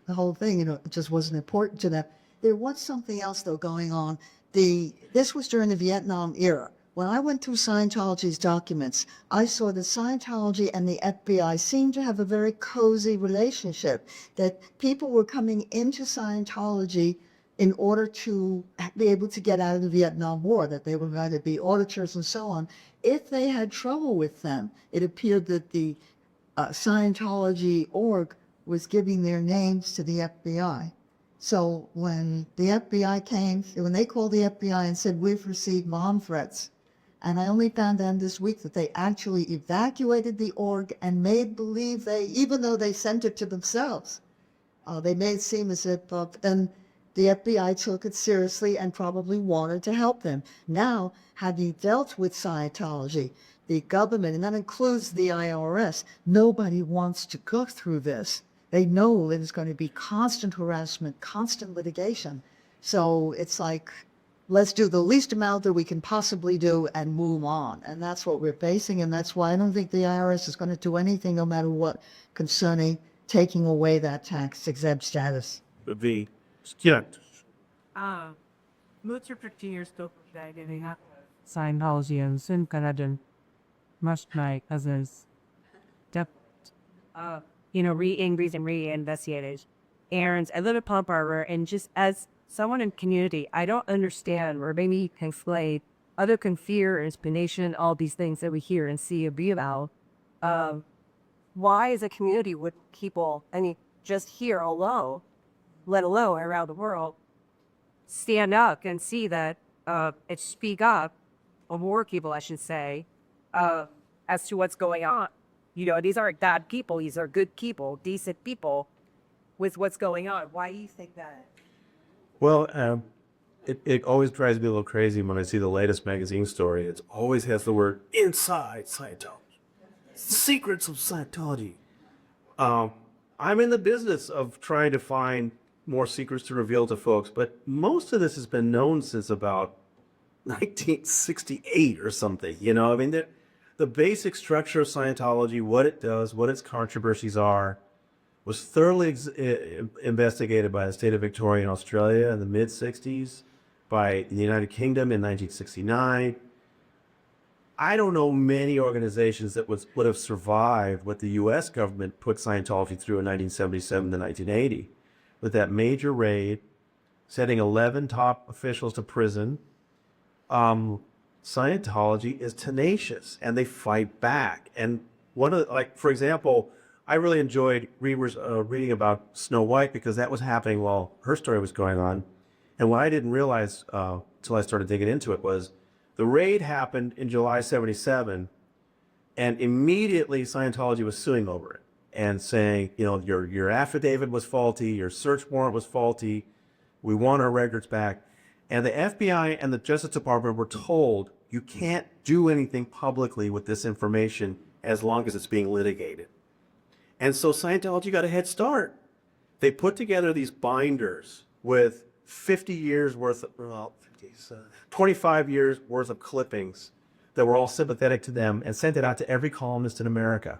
the whole thing, it just wasn't important to them. There was something else, though, going on. This was during the Vietnam era. When I went through Scientology's documents, I saw that Scientology and the FBI seemed to have a very cozy relationship, that people were coming into Scientology in order to be able to get out of the Vietnam War, that they were going to be auditors and so on. If they had trouble with them, it appeared that the Scientology org was giving their names to the FBI. So when the FBI came, when they called the FBI and said, we've received bomb threats, and I only found out this week that they actually evacuated the org and made believe even though they sent it to themselves, they made it seem as if, then the FBI took it seriously and probably wanted to help them. Now, having dealt with Scientology, the government, and that includes the IRS, nobody wants to go through this. They know that it's going to be constant harassment, constant litigation. So it's like, let's do the least amount that we can possibly do and move on. And that's what we're facing. And that's why I don't think the IRS is going to do anything, no matter what, concerning taking away that tax exempt status. Yeah. Scientology and Sin Canadian must like others. Re-increase and re-investigated. And I live at Palm Harbor, and just as someone in community, I don't understand or maybe conflate other can fear, inspiration, all these things that we hear and see and read about. Why as a community would people, just here alone, let alone around the world, stand up and see that, and speak up, or more people, I should say, as to what's going on. These aren't bad people. These are good people, decent people with what's going on. Why do you think that? Well, it always drives me a little crazy when I see the latest magazine story. It always has the word inside Scientology, secrets of Scientology. I'm in the business of trying to find more secrets to reveal to folks, but most of this has been known since about 1968 or something. The basic structure of Scientology, what it does, what its controversies are, was thoroughly investigated by the state of Victoria in Australia in the mid-60s, by the United Kingdom in 1969. I don't know many organizations that would have survived what the U.S. government put Scientology through in 1977 to 1980, with that major raid, sending 11 top officials to prison. Scientology is tenacious, and they fight back. And for example, I really enjoyed reading about Snow White because that was happening while her story was going on. And what I didn't realize until I started digging into it was the raid happened in July 77, and immediately Scientology was suing over it and saying, your affidavit was faulty, your search warrant was faulty, we want our records back. And the FBI and the Justice Department were told, you can't do anything publicly with this information as long as it's being litigated. And so Scientology got a head start. They put together these binders with 50 years worth of, 25 years worth of clippings that were all sympathetic to them and sent it out to every columnist in America.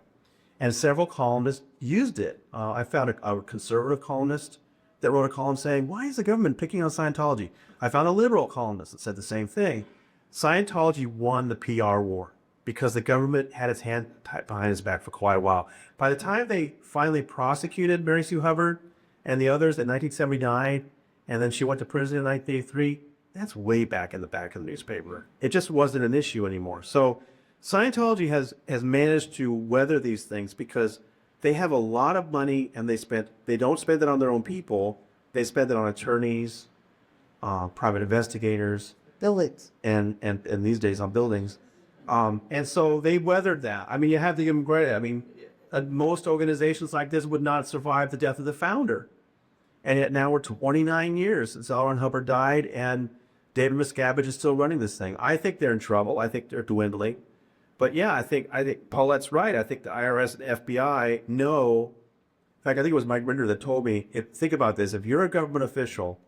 And several columnists used it. I found a conservative columnist that wrote a column saying, why is the government picking on Scientology? I found a liberal columnist that said the same thing. Scientology won the PR war because the government had its hand tied behind its back for quite a while. By the time they finally prosecuted Mary Sue Hubbard and the others in 1979, and then she went to prison in 1983, that's way back in the back of the newspaper. It just wasn't an issue anymore. So Scientology has managed to weather these things because they have a lot of money, and they don't spend it on their own people. They spend it on attorneys, private investigators, Buildings. and these days on buildings. And so they weathered that. You have to give them credit. Most organizations like this would not survive the death of the founder. And yet now we're 29 years since L. Ron Hubbard died, and David Miscavige is still running this thing. I think they're in trouble. I think they're dwindling. But yeah, I think Paulette's right. I think the IRS and FBI know. In fact, I think it was Mike Rinder that told me, think about this. If you're a government official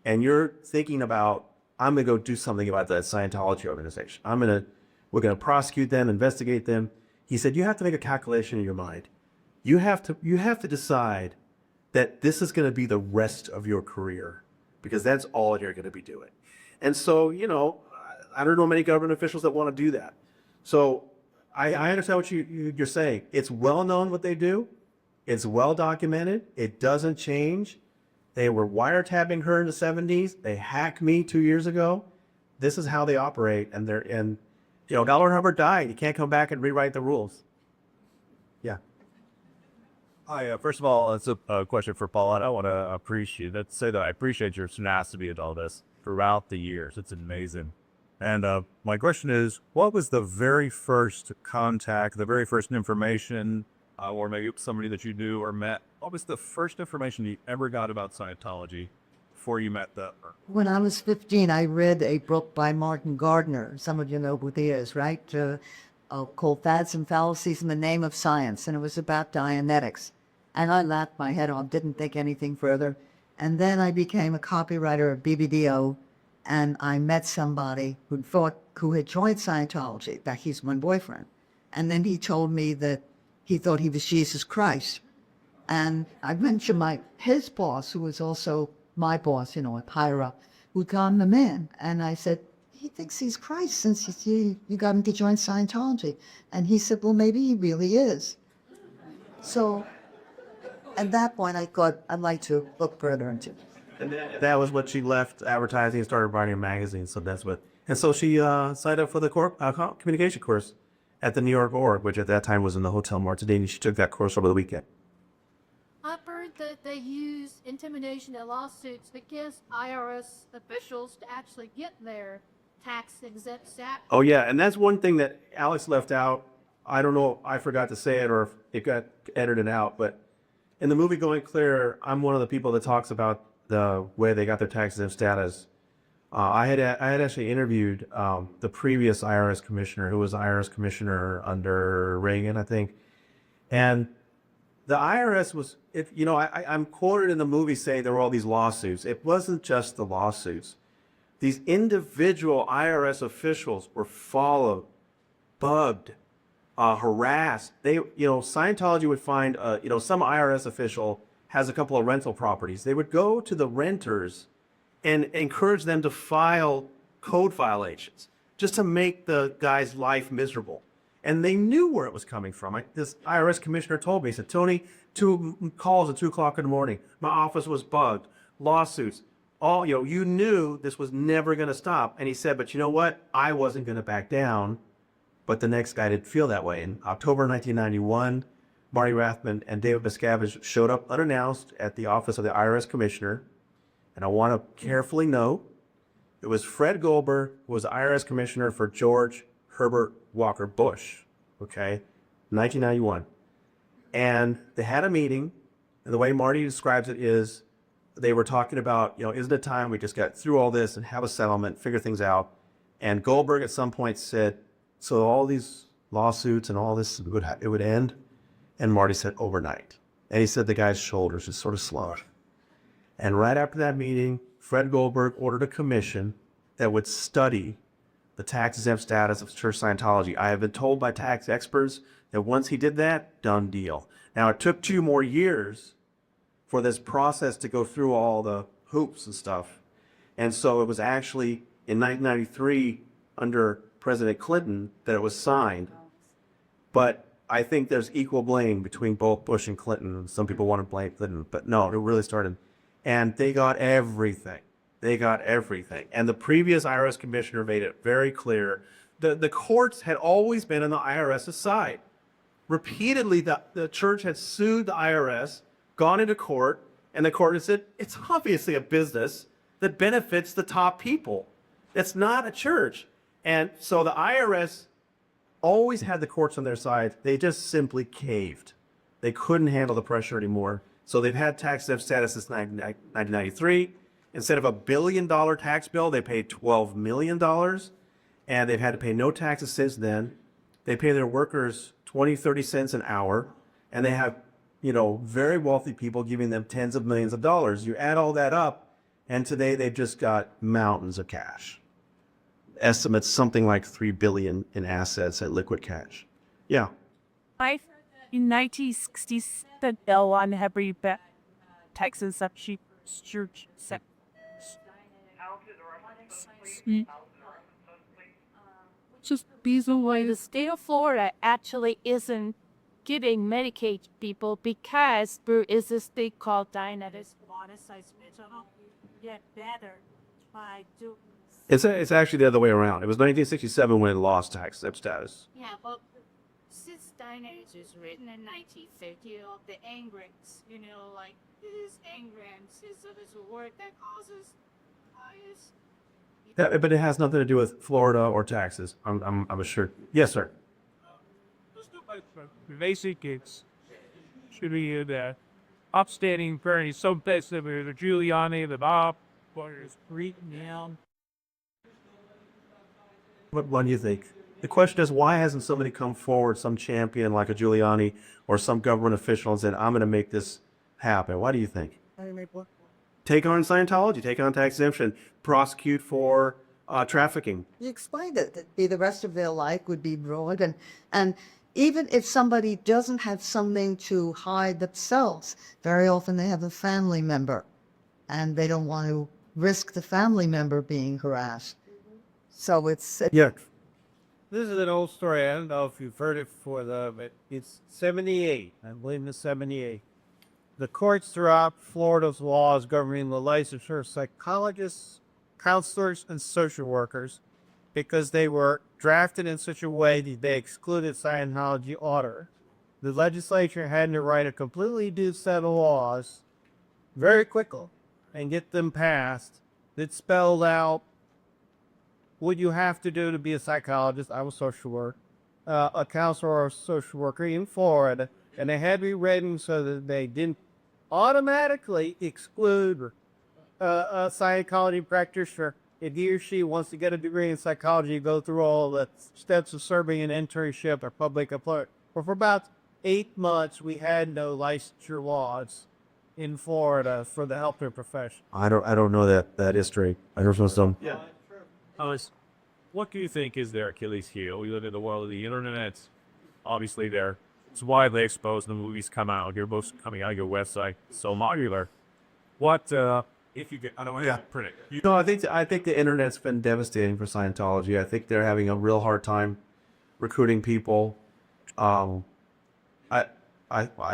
and you're thinking about, I'm going to go do something about that Scientology organization. We're going to prosecute them, investigate them. He said, you have to make a calculation in your mind. You have to decide that this is going to be the rest of your career, because that's all you're going to be doing. And so, I don't know many government officials that want to do that. So I understand what you're saying. It's well known what they do. It's well documented. It doesn't change. They were wiretapping her in the 70s. They hacked me 2 years ago. This is how they operate. And Dollar Hubbard died. You can't come back and rewrite the rules. Yeah. Hi, first of all, it's a question for Paulette. I want to say that I appreciate your tenacity at all this throughout the years. It's amazing. And my question is, what was the very first contact, the very first information, or maybe somebody that you knew or met? What was the first information you ever got about Scientology before you met them? When I was 15, I read a book by Martin Gardner. Some of you know who he is, right? Called Fads and Fallacies in the Name of Science. And it was about Dianetics. And I laughed my head off, didn't think anything further. And then I became a copywriter of BBDO, and I met somebody who had joined Scientology. In fact, he's my boyfriend. And then he told me that he thought he was Jesus Christ. And I mentioned his boss, who was also my boss, a higher up, who conned them in. And I said, he thinks he's Christ since you got him to join Scientology. And he said, well, maybe he really is. So at that point, I thought I'd like to look further into it. And that was what she left advertising and started writing a magazine. So that's what. And so she signed up for the communication course at the New York Org, which at that time was in the Hotel Martindale. She took that course over the weekend. I've heard that they use intimidation and lawsuits against IRS officials to actually get their tax-exempt status. Oh, yeah. And that's one thing that Alex left out. I don't know if I forgot to say it or if it got edited out, but in the movie Going Clear, I'm one of the people that talks about the way they got their tax-exempt status. I had actually interviewed the previous IRS commissioner, who was IRS commissioner under Reagan, I think. And the IRS was, I'm quoted in the movie saying there were all these lawsuits. It wasn't just the lawsuits. These individual IRS officials were followed, bugged, harassed. Scientology would find, some IRS official has a couple of rental properties. They would go to the renters and encourage them to file code violations just to make the guy's life miserable. And they knew where it was coming from. This IRS commissioner told me, he said, Tony, 2 calls at 2 o'clock in the morning. My office was bugged, lawsuits. You knew this was never going to stop. And he said, but you know what? I wasn't going to back down. But the next guy didn't feel that way. In October 1991, Marty Rathman and David Miscavige showed up unannounced at the office of the IRS commissioner. And I want to carefully note, it was Fred Goldberg, who was IRS commissioner for George Herbert Walker Bush, okay, 1991. And they had a meeting, and the way Marty describes it is they were talking about, isn't it time we just got through all this and have a settlement, figure things out? And Goldberg at some point said, so all these lawsuits and all this, it would end? And Marty said, overnight. And he said the guy's shoulders just sort of slumped. And right after that meeting, Fred Goldberg ordered a commission that would study the tax-exempt status of Church Scientology. I have been told by tax experts that once he did that, done deal. Now, it took 2 more years for this process to go through all the hoops and stuff. And so it was actually in 1993 under President Clinton that it was signed. But I think there's equal blame between both Bush and Clinton. Some people want to blame Clinton, but no, it really started. And they got everything. They got everything. And the previous IRS commissioner made it very clear. The courts had always been on the IRS's side. Repeatedly, the church had sued the IRS, gone into court, and the court had said, it's obviously a business that benefits the top people. It's not a church. And so the IRS always had the courts on their side. They just simply caved. They couldn't handle the pressure anymore. So they've had tax-exempt status since 1993. Instead of $1 billion tax bill, they paid $12 million. And they've had to pay no taxes since then. They pay their workers 20, 30 cents an hour. And they have, very wealthy people giving them tens of millions of dollars. You add all that up, and today they've just got mountains of cash. Estimates something like $3 billion in assets at liquid cash. Yeah. In 1960s, the bill on every Texas church just reason why the state of Florida actually isn't giving Medicaid people because there is this thing called diabetes get better by doing. It's actually the other way around. It was 1967 when it lost tax-exempt status. Yeah, but since diabetes was written in 1950, the engrams, this engrams is a word that causes bias. But it has nothing to do with Florida or taxes. I'm sure. Yes, sir. Basic, it's should be the upstanding attorney, some places the Giuliani, the Bob, what is written down. What do you think? The question is, why hasn't somebody come forward, some champion like a Giuliani or some government official, and said, I'm going to make this happen? Why do you think? Take on Scientology, take on tax exemption, prosecute for trafficking. You explained it. The rest of their life would be ruined. And even if somebody doesn't have something to hide themselves, very often they have a family member and they don't want to risk the family member being harassed. So it's Yeah. This is an old story. I don't know if you've heard it before, though, but it's 78. I believe it's 78. The courts dropped Florida's laws governing the licensure of psychologists, counselors, and social workers because they were drafted in such a way that they excluded Scientology order. The legislature had to write a completely new set of laws very quickly and get them passed that spelled out what you have to do to be a psychologist. I was social worker, a counselor or a social worker in Florida, and they had to be written so that they didn't automatically exclude a psychology practitioner. If he or she wants to get a degree in psychology, go through all the steps of serving an internship or public employment. But for about 8 months, we had no licensure laws in Florida for the healthcare profession. I don't know that history. I heard from some. Yeah. Thomas, what do you think is their Achilles heel? We live in the world of the internet. Obviously, it's widely exposed. The movies come out. Your books coming out. Your website so modular. What if you get? I don't want to predict. No, I think the internet's been devastating for Scientology. I think they're having a real hard time recruiting people. I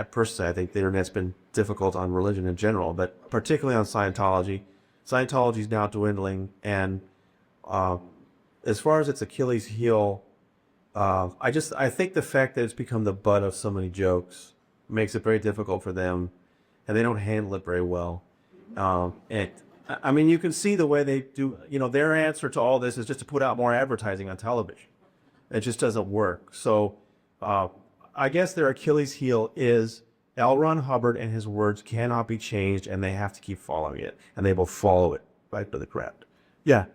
personally, I think the internet's been difficult on religion in general, but particularly on Scientology. Scientology is now dwindling, and as far as its Achilles heel, I think the fact that it's become the butt of so many jokes makes it very difficult for them, and they don't handle it very well. And I mean, you can see the way they do. You know, their answer to all this is just to put out more advertising on television. It just doesn't work. So I guess their Achilles heel is L. Ron Hubbard, and his words cannot be changed, and they have to keep following it, and they will follow it right to the ground. Yeah.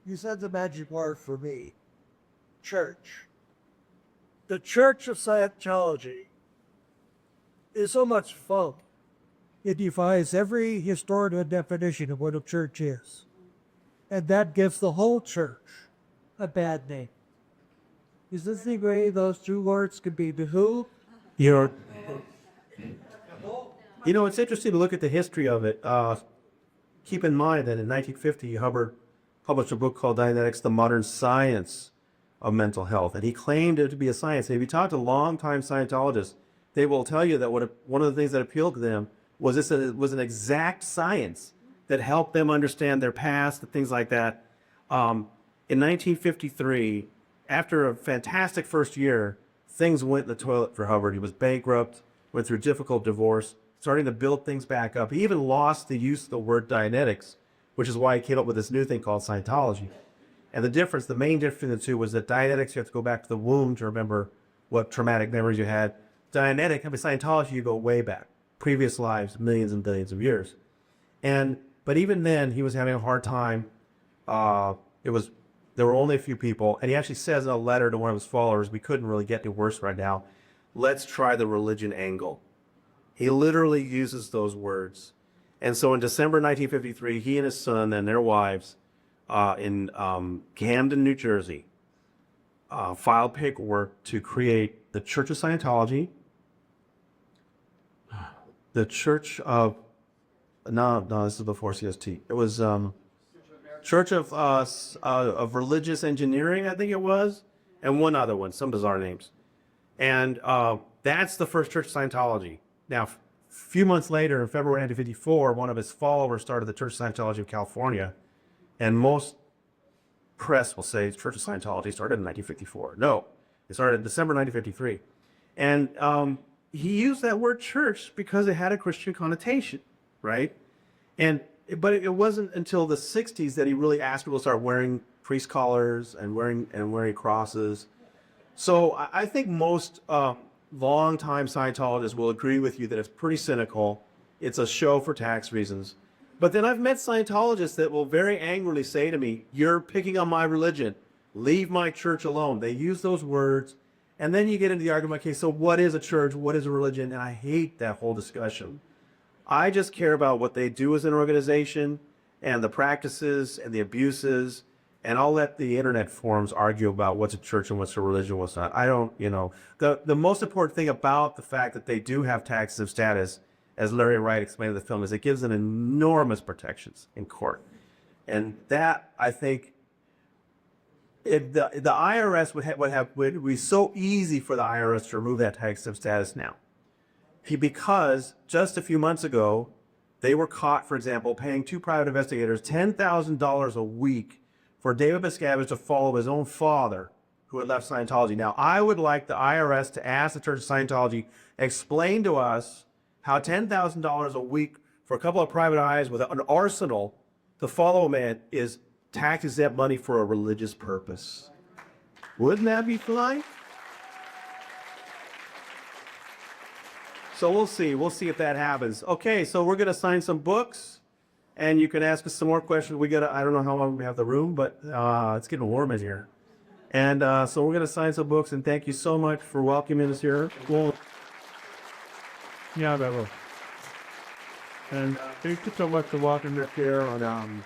You said the magic word for me. Church. The Church of Scientology is so much fun. It defies every historical definition of what a church is. And that gives the whole church a bad name. Is this the way those two words could be the who? You know, it's interesting to look at the history of it. Keep in mind that in 1950, Hubbard published a book called Dianetics, The Modern Science of Mental Health. And he claimed it to be a science. And if you talk to longtime Scientologists, they will tell you that one of the things that appealed to them was it was an exact science that helped them understand their past and things like that. In 1953, after a fantastic first year, things went in the toilet for Hubbard. He was bankrupt, went through a difficult divorce, starting to build things back up. He even lost the use of the word Dianetics, which is why he came up with this new thing called Scientology. And the main difference in the two was that Dianetics, you have to go back to the womb to remember what traumatic memories you had. Scientology, you go way back. Previous lives, millions and billions of years. But even then, he was having a hard time. There were only a few people, and he actually says in a letter to one of his followers, we couldn't really get any worse right now. Let's try the religion angle. He literally uses those words. And so in December 1953, he and his son and their wives in Camden, New Jersey, filed paperwork to create the Church of Scientology, the Church of, no, this is before CST. It was Church of Religious Engineering, I think it was, and one other one, some bizarre names. And that's the first Church of Scientology. Now, a few months later, in February 1954, one of his followers started the Church of Scientology of California, and most press will say Church of Scientology started in 1954. No, it started in December 1953. And he used that word church because it had a Christian connotation, right? But it wasn't until the 60s that he really asked people to start wearing priest collars and wearing crosses. So I think most longtime Scientologists will agree with you that it's pretty cynical. It's a show for tax reasons. But then I've met Scientologists that will very angrily say to me, you're picking on my religion. Leave my church alone. They use those words. And then you get into the argument, okay, so what is a church? What is a religion? And I hate that whole discussion. I just care about what they do as an organization and the practices and the abuses, and I'll let the internet forums argue about what's a church and what's a religion, what's not. I don't, the most important thing about the fact that they do have taxative status as Larry Wright explained in the film, is it gives an enormous protections in court. And that, I think, the IRS would be so easy for the IRS to remove that tax exempt status now. Because just a few months ago, they were caught, for example, paying 2 private investigators $10,000 a week for David Miscavige to follow his own father, who had left Scientology. Now, I would like the IRS to ask the Church of Scientology, explain to us how $10,000 a week for a couple of private eyes with an arsenal to follow a man is tax-exempt money for a religious purpose. Wouldn't that be fine? So we'll see. We'll see if that happens. Okay, so we're going to sign some books, and you can ask us some more questions. I don't know how long we have the room, but it's getting warm in here. And so we're going to sign some books, and thank you so much for welcoming us here. Yeah, that will. And thank you so much for walking us here on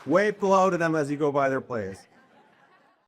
Wave hello to them as you go by their place.